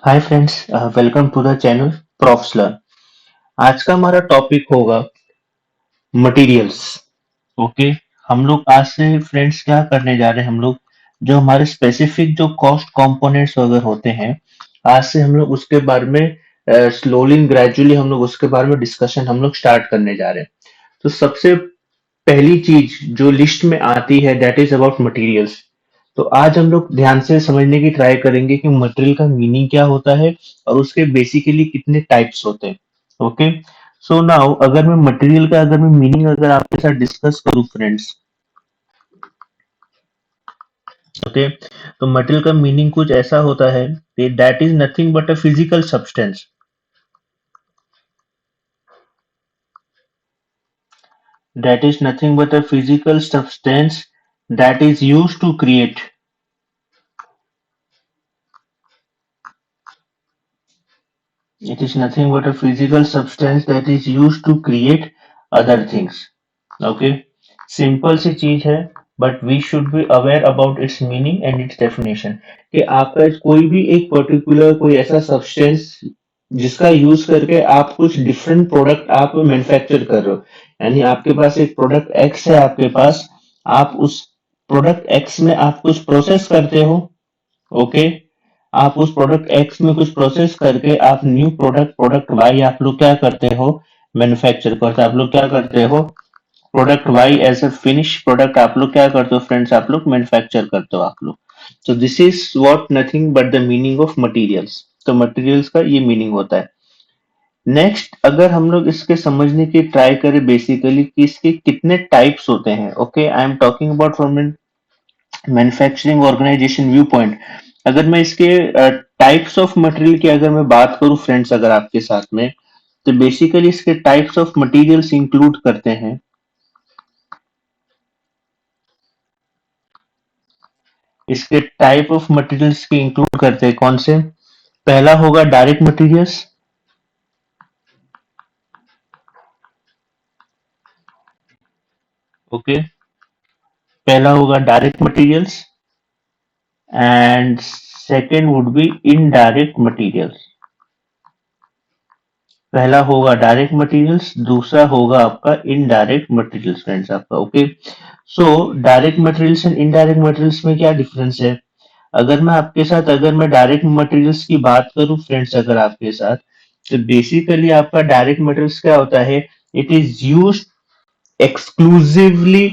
Hi friends, welcome to the channel Profs Learn. आज का हमारा टॉपिक होगा मटेरियल्स। ओके। हम लोग आज से फ्रेंड्स क्या करने जा रहे हैं, हम लोग जो हमारे स्पेसिफिक जो कॉस्ट कंपोनेंट्स वगैरह होते हैं, आज से हम लोग उसके बारे में स्लोली ग्रेजुअली हम लोग उसके बारे में डिस्कशन हम लोग स्टार्ट करने जा रहे हैं। तो सबसे पहली चीज जो लिस्ट में आती है दैट इज अबाउट मटेरियल्स। तो आज हम लोग ध्यान से समझने की ट्राई करेंगे कि मटेरियल का मीनिंग क्या होता है और उसके बेसिकली कितने टाइप्स होते हैं। ओके। सो नाउ अगर मैं मटेरियल का अगर मैं मीनिंग अगर आपके साथ डिस्कस करूं फ्रेंड्स। ओके। तो मटेरियल का मीनिंग कुछ ऐसा होता है कि that is nothing but a physical substance. That is nothing but a physical substance that is used to create. It is nothing but a physical substance that is used to create other things. Okay, simple सी चीज है, but we should be aware about its meaning and its definition. कि आपका कोई भी एक particular कोई ऐसा सब्सटेंस जिसका यूज करके आप कुछ डिफरेंट प्रोडक्ट आप मैन्युफैक्चर कर रहे हो। यानी आपके पास एक प्रोडक्ट एक्स है, आपके पास आप उस प्रोडक्ट एक्स में आप कुछ प्रोसेस करते हो। ओके। आप उस प्रोडक्ट एक्स में कुछ प्रोसेस करके आप न्यू प्रोडक्ट प्रोडक्ट वाई आप लोग क्या करते हो, मैन्युफैक्चर करते हो। आप लोग क्या करते हो, product Y as a finish product आप लोग क्या करते हो फ्रेंड्स, आप लोग मैन्युफैक्चर करते हो आप लोग। तो this is what nothing but the meaning of materials. तो मटेरियल्स का ये मीनिंग होता है। नेक्स्ट अगर हम लोग इसके समझने की ट्राई करें बेसिकली कि इसके कितने टाइप्स होते हैं। Okay, I am talking about from manufacturing organisation view point. अगर मैं इसके टाइप्स ऑफ मटेरियल की अगर मैं बात करूं फ्रेंड्स अगर आपके साथ में, तो बेसिकली इसके टाइप्स ऑफ मटेरियल्स इंक्लूड करते हैं। इसके टाइप ऑफ मटेरियल्स के इंक्लूड करते हैं कौन से। पहला होगा डायरेक्ट मटेरियल्स। ओके। पहला होगा direct materials and second would be indirect materials. पहला होगा डायरेक्ट मटेरियल्स, दूसरा होगा आपका इनडायरेक्ट मटेरियल्स फ्रेंड्स आपका। Okay. So direct materials and indirect materials में क्या डिफरेंस है। अगर मैं आपके साथ अगर मैं डायरेक्ट मटेरियल्स की बात करूं फ्रेंड्स अगर आपके साथ, तो बेसिकली आपका डायरेक्ट मटेरियल्स क्या होता है, it is use exclusively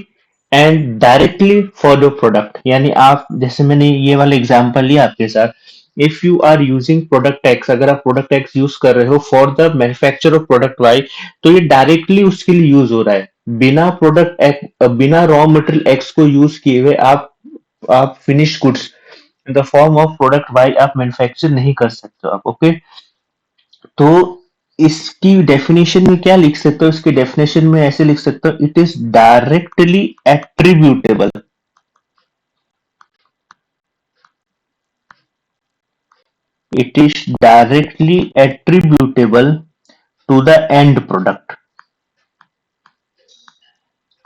and directly for the product. यानी आप जैसे मैंने ये वाला एग्जांपल लिया आपके साथ, if you are using product X, अगर आप प्रोडक्ट एक्स यूज कर रहे हो for the manufacture of product Y, तो ये डायरेक्टली उसके लिए यूज हो रहा है। बिना प्रोडक्ट एक्स बिना रॉ मटेरियल एक्स को यूज किए हुए आप finish goods in the form of product Y आप मैन्युफैक्चर नहीं कर सकते हो आप। ओके। तो इसकी डेफिनेशन में क्या लिख सकते हो, इसकी डेफिनेशन में ऐसे लिख सकते हो, it is directly attributable. It is directly attributable to the end product.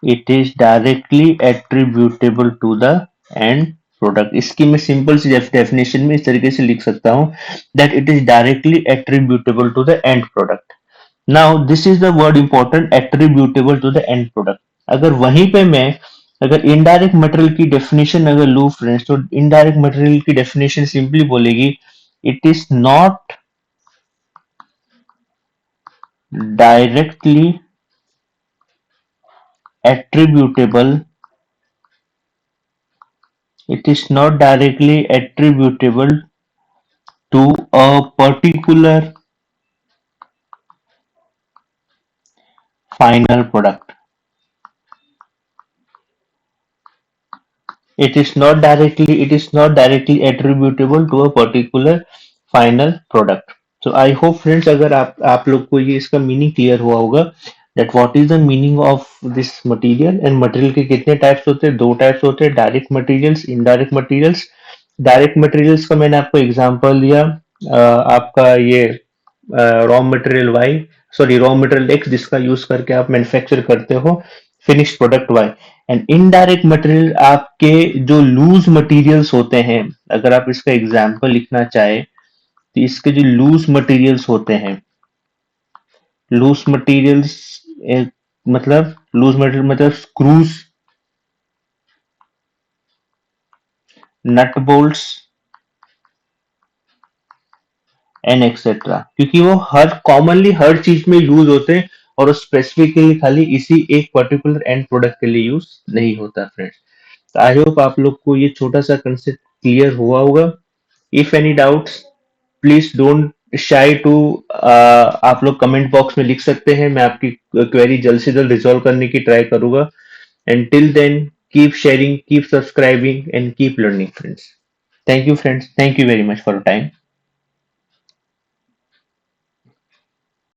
It is directly attributable to the end product. इसकी मैं सिंपल सी डेफिनेशन में इस तरीके से लिख सकता हूं, that it is directly attributable to the end product. Now this is the word important, attributable to the end product. अगर वहीं पे मैं अगर इनडायरेक्ट मटेरियल की डेफिनेशन अगर लू फ्रेंड्स, तो इनडायरेक्ट मटेरियल की डेफिनेशन सिंपली बोलेगी, it is not directly attributable, it is not directly attributable to a particular final product. It is not directly attributable to a particular final product. So I hope friends अगर आप लोग को ये इसका meaning clear हुआ होगा, that what is the meaning of this material and material के कितने टाइप्स होते हैं। दो टाइप्स होते हैं, direct materials, indirect materials. Direct materials का मैंने आपको एग्जांपल दिया, आपका ये raw material Y, sorry raw material X जिसका यूज करके आप मैन्युफैक्चर करते हो finish product Y. And indirect material आपके जो लूज मटेरियल्स होते हैं, अगर आप इसका एग्जांपल लिखना चाहे, तो इसके जो लूज मटेरियल्स होते हैं, लूज मटेरियल्स मतलब लूज मटेरियल मतलब screws, nut bolts and etcetera, क्योंकि वो हर कॉमनली हर चीज में यूज होते हैं और वो स्पेसिफिकली खाली इसी एक पर्टिकुलर एंड प्रोडक्ट के लिए यूज नहीं होता फ्रेंड्स। आई होप आप लोग को ये छोटा सा कंसेप्ट क्लियर हुआ होगा। If any doubts please don't shy to, आप लोग कमेंट बॉक्स में लिख सकते हैं, मैं आपकी क्वेरी जल्द से जल्द रिजॉल्व करने की ट्राई करूंगा। And till then keep sharing, keep subscribing and keep learning friends. Thank you friends, thank you very much for time.